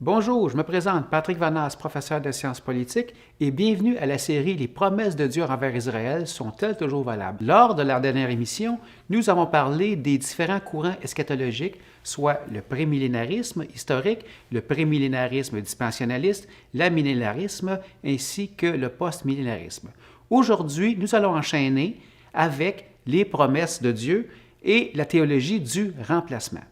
Bonjour, je me présente Patrick Vanasse, professeur de sciences politiques, et bienvenue à la série Les promesses de Dieu envers Israël sont-elles toujours valables? Lors de la dernière émission, nous avons parlé des différents courants eschatologiques, soit le prémillénarisme historique, le prémillénarisme dispensionnaliste, l'amillénarisme, ainsi que le postmillénarisme. Aujourd'hui, nous allons enchaîner avec les promesses de Dieu et la théologie du remplacement.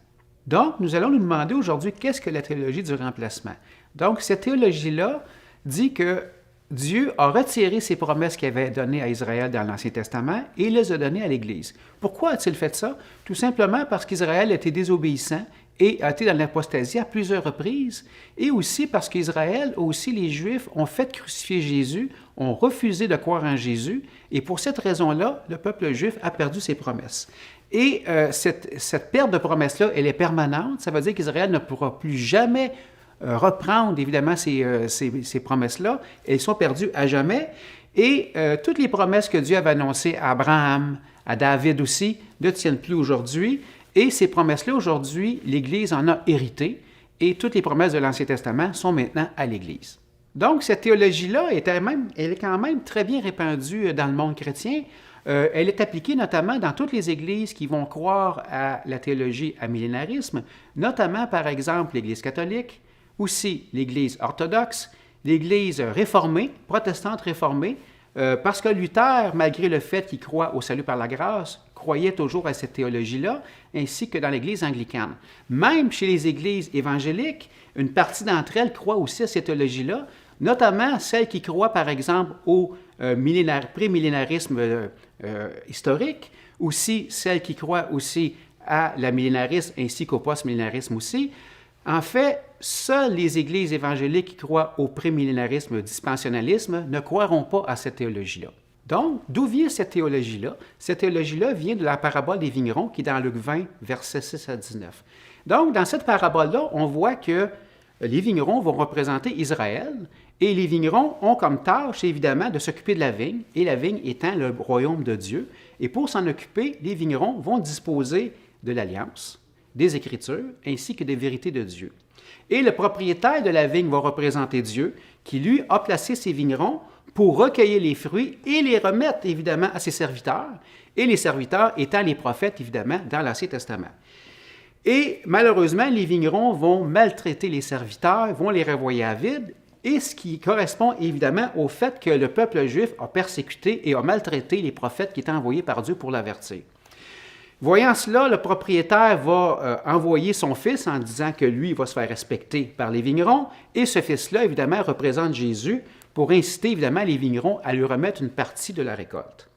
Donc, nous allons nous demander aujourd'hui qu'est-ce que la théologie du remplacement. Donc, cette théologie-là dit que Dieu a retiré ses promesses qu'il avait données à Israël dans l'Ancien Testament et les a données à l'Église. Pourquoi a-t-il fait ça? Tout simplement parce qu'Israël était désobéissant et a été dans l'apostasie à plusieurs reprises, et aussi parce qu'Israël, aussi les Juifs, ont fait crucifier Jésus, ont refusé de croire en Jésus, et pour cette raison-là, le peuple juif a perdu ses promesses. Et cette perte de promesses-là, elle est permanente. Ça veut dire qu'Israël ne pourra plus jamais reprendre, évidemment, ces promesses-là. Elles sont perdues à jamais. Et toutes les promesses que Dieu avait annoncées à Abraham, à David aussi, ne tiennent plus aujourd'hui. Et ces promesses-là, aujourd'hui, l'Église en a hérité. Et toutes les promesses de l'Ancien Testament sont maintenant à l'Église. Donc, cette théologie-là, elle est quand même très bien répandue dans le monde chrétien. Elle est appliquée notamment dans toutes les églises qui vont croire à la théologie amillénarisme, notamment par exemple l'Église catholique, aussi l'Église orthodoxe, l'Église réformée, protestante réformée, parce que Luther, malgré le fait qu'il croit au salut par la grâce, croyait toujours à cette théologie-là, ainsi que dans l'Église anglicane. Même chez les églises évangéliques, une partie d'entre elles croient aussi à cette théologie-là, notamment celles qui croient, par exemple, au prémillénarisme historique, aussi celles qui croient aussi à l'amillénarisme ainsi qu'au postmillénarisme aussi. En fait, seules les églises évangéliques qui croient au prémillénarisme dispensionnalisme ne croiront pas à cette théologie-là. Donc, d'où vient cette théologie-là? Cette théologie-là vient de la parabole des vignerons qui est dans Luc 20, versets 6 à 19. Donc, dans cette parabole-là, on voit que les vignerons vont représenter Israël, et les vignerons ont comme tâche, évidemment, de s'occuper de la vigne, et la vigne étant le royaume de Dieu. Et pour s'en occuper, les vignerons vont disposer de l'Alliance, des Écritures, ainsi que des vérités de Dieu. Et le propriétaire de la vigne va représenter Dieu, qui, lui, a placé ses vignerons pour recueillir les fruits et les remettre, évidemment, à ses serviteurs, et les serviteurs étant les prophètes, évidemment, dans l'Ancien Testament. Et malheureusement, les vignerons vont maltraiter les serviteurs, vont les renvoyer à vide, et ce qui correspond évidemment au fait que le peuple juif a persécuté et a maltraité les prophètes qui étaient envoyés par Dieu pour l'avertir. Voyant cela, le propriétaire va envoyer son fils en disant que lui va se faire respecter par les vignerons, et ce fils-là, évidemment, représente Jésus pour inciter évidemment les vignerons à lui remettre une partie de la récolte.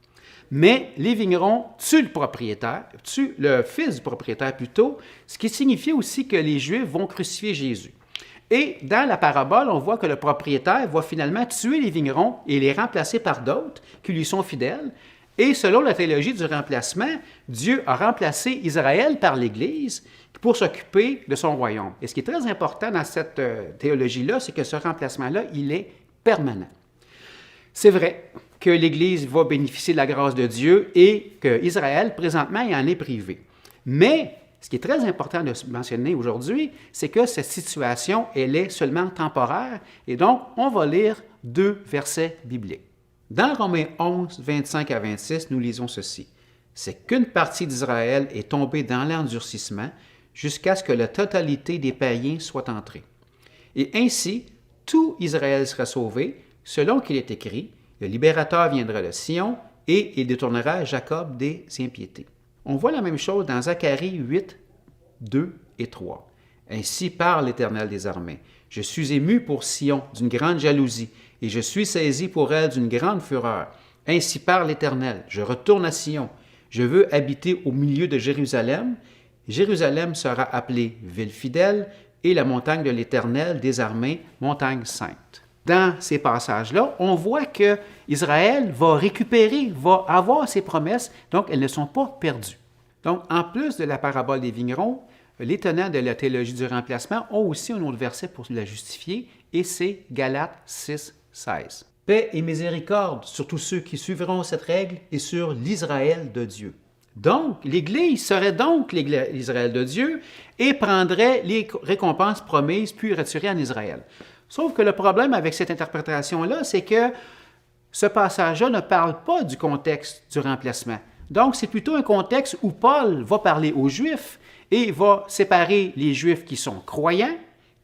Mais les vignerons tuent le propriétaire, tuent le fils du propriétaire plutôt, ce qui signifie aussi que les Juifs vont crucifier Jésus. Et dans la parabole, on voit que le propriétaire va finalement tuer les vignerons et les remplacer par d'autres qui lui sont fidèles. Et selon la théologie du remplacement, Dieu a remplacé Israël par l'Église pour s'occuper de son royaume. Et ce qui est très important dans cette théologie-là, c'est que ce remplacement-là, il est permanent. C'est vrai que l'Église va bénéficier de la grâce de Dieu et qu'Israël, présentement, il en est privé. Mais ce qui est très important de mentionner aujourd'hui, c'est que cette situation, elle est seulement temporaire. Et donc, on va lire 2 versets bibliques. Dans Romains 11, 25 à 26, nous lisons ceci. « C'est qu'une partie d'Israël est tombée dans l'endurcissement jusqu'à ce que la totalité des païens soit entrée. Et ainsi, tout Israël sera sauvé, selon qu'il est écrit, le libérateur viendra de Sion et il détournera Jacob des impiétés. » On voit la même chose dans Zacharie 8, 2 et 3. « Ainsi parle l'Éternel des armées. Je suis ému pour Sion d'une grande jalousie, et je suis saisi pour elle d'une grande fureur. Ainsi parle l'Éternel. Je retourne à Sion. Je veux habiter au milieu de Jérusalem. Jérusalem sera appelée ville fidèle, et la montagne de l'Éternel des armées, montagne sainte. » Dans ces passages-là, on voit que Israël va récupérer, va avoir ses promesses, donc elles ne sont pas perdues. Donc, en plus de la parabole des vignerons, les tenants de la théologie du remplacement ont aussi un autre verset pour la justifier, et c'est Galates 6, 16. Paix et miséricorde sur tous ceux qui suivront cette règle et sur l'Israël de Dieu. Donc, l'Église serait donc l'Israël de Dieu et prendrait les récompenses promises puis retirées en Israël. Sauf que le problème avec cette interprétation-là, c'est que ce passage-là ne parle pas du contexte du remplacement. Donc, c'est plutôt un contexte où Paul va parler aux Juifs et va séparer les Juifs qui sont croyants,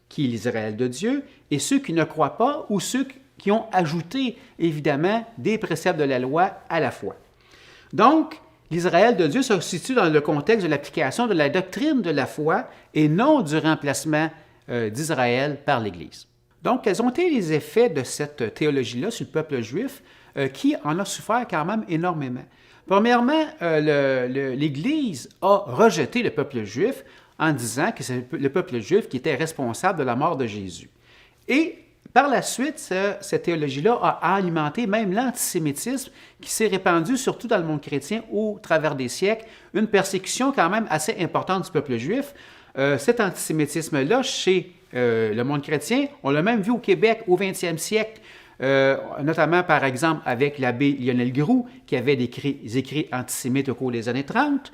qui est l'Israël de Dieu, et ceux qui ne croient pas ou ceux qui ont ajouté, évidemment, des préceptes de la loi à la foi. Donc, l'Israël de Dieu se situe dans le contexte de l'application de la doctrine de la foi et non du remplacement d'Israël par l'Église. Donc, quels ont été les effets de cette théologie-là sur le peuple juif qui en a souffert quand même énormément? Premièrement, l'Église a rejeté le peuple juif en disant que c'est le peuple juif qui était responsable de la mort de Jésus. Et par la suite, cette théologie-là a alimenté même l'antisémitisme qui s'est répandu surtout dans le monde chrétien au travers des siècles, une persécution quand même assez importante du peuple juif. Cet antisémitisme-là, chez le monde chrétien, on l'a même vu au Québec au 20e siècle, notamment par exemple avec l'abbé Lionel Groulx qui avait des écrits antisémites au cours des années 30.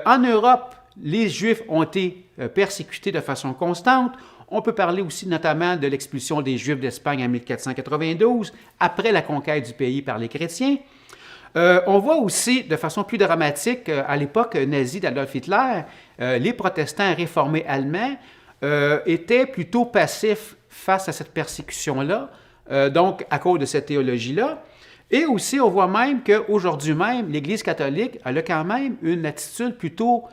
En Europe, les Juifs ont été persécutés de façon constante. On peut parler aussi notamment de l'expulsion des Juifs d'Espagne en 1492, après la conquête du pays par les chrétiens. On voit aussi, de façon plus dramatique, à l'époque nazie d'Adolf Hitler, les protestants réformés allemands étaient plutôt passifs face à cette persécution-là, donc à cause de cette théologie-là. Et aussi, on voit même qu'aujourd'hui même, l'Église catholique elle a quand même une attitude plutôt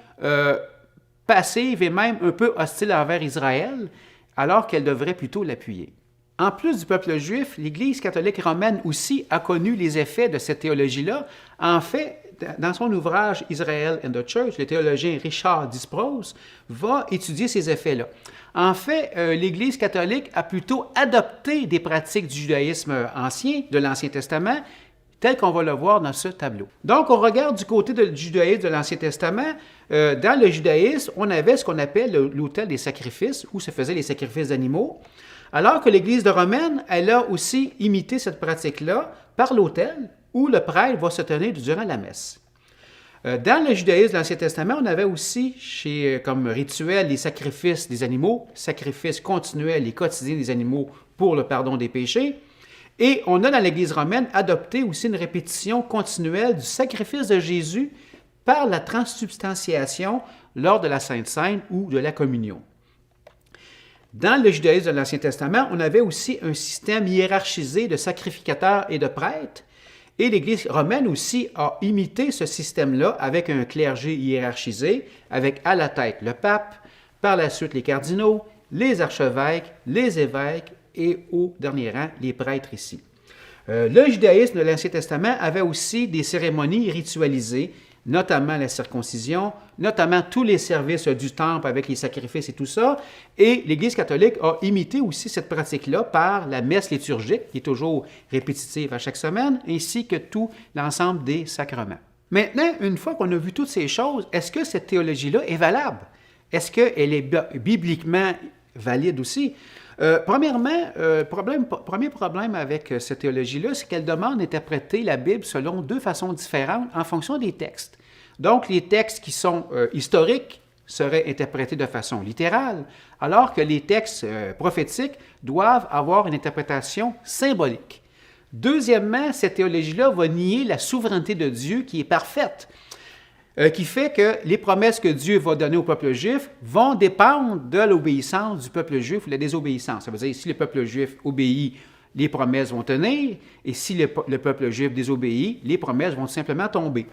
passive et même un peu hostile envers Israël, alors qu'elle devrait plutôt l'appuyer. En plus du peuple juif, l'Église catholique romaine aussi a connu les effets de cette théologie-là. En fait, dans son ouvrage « Israel and the Church », le théologien Richard Disprose va étudier ces effets-là. En fait, l'Église catholique a plutôt adopté des pratiques du judaïsme ancien, de l'Ancien Testament, tel qu'on va le voir dans ce tableau. Donc, on regarde du côté du judaïsme de l'Ancien Testament. Dans le judaïsme, on avait ce qu'on appelle l'autel des sacrifices, où se faisaient les sacrifices d'animaux, alors que l'Église de Romaine, elle a aussi imité cette pratique-là par l'autel, où le prêtre va se tenir durant la messe. Dans le judaïsme de l'Ancien Testament, on avait aussi comme rituel les sacrifices des animaux, sacrifices continuels et quotidiens des animaux pour le pardon des péchés. Et on a dans l'Église romaine adopté aussi une répétition continuelle du sacrifice de Jésus par la transsubstantiation lors de la Sainte Seine ou de la communion. Dans le judaïsme de l'Ancien Testament, on avait aussi un système hiérarchisé de sacrificateurs et de prêtres. Et l'Église romaine aussi a imité ce système-là avec un clergé hiérarchisé, avec à la tête le pape, par la suite les cardinaux, les archevêques, les évêques et au dernier rang, les prêtres ici. Le judaïsme de l'Ancien Testament avait aussi des cérémonies ritualisées, notamment la circoncision, notamment tous les services du temple avec les sacrifices et tout ça. Et l'Église catholique a imité aussi cette pratique-là par la messe liturgique, qui est toujours répétitive à chaque semaine, ainsi que tout l'ensemble des sacrements. Maintenant, une fois qu'on a vu toutes ces choses, est-ce que cette théologie-là est valable? Est-ce qu'elle est bibliquement valide aussi? Premièrement, premier problème avec cette théologie-là, c'est qu'elle demande d'interpréter la Bible selon deux façons différentes en fonction des textes. Donc, les textes qui sont historiques seraient interprétés de façon littérale, alors que les textes prophétiques doivent avoir une interprétation symbolique. Deuxièmement, cette théologie-là va nier la souveraineté de Dieu qui est parfaite, qui fait que les promesses que Dieu va donner au peuple juif vont dépendre de l'obéissance du peuple juif ou la désobéissance. Ça veut dire, si le peuple juif obéit, les promesses vont tenir, et si le peuple juif désobéit, les promesses vont tout simplement tomber.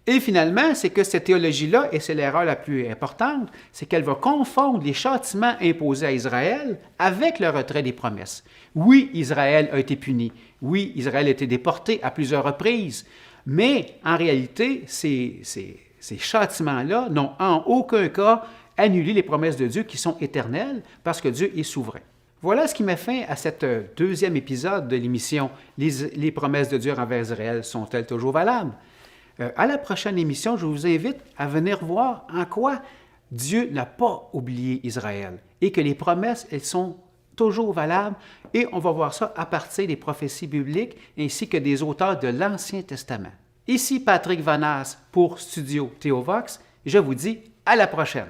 Et finalement, c'est que cette théologie-là, et c'est l'erreur la plus importante, c'est qu'elle va confondre les châtiments imposés à Israël avec le retrait des promesses. Oui, Israël a été puni. Oui, Israël a été déporté à plusieurs reprises. Mais en réalité, ces châtiments-là n'ont en aucun cas annulé les promesses de Dieu qui sont éternelles parce que Dieu est souverain. Voilà ce qui met fin à cet deuxième épisode de l'émission « Les promesses de Dieu envers Israël sont-elles toujours valables? » À la prochaine émission, je vous invite à venir voir en quoi Dieu n'a pas oublié Israël et que les promesses, elles sont toujours valables, et on va voir ça à partir des prophéties bibliques ainsi que des auteurs de l'Ancien Testament. Ici Patrick Vanasse pour Studio Théovox. Je vous dis à la prochaine.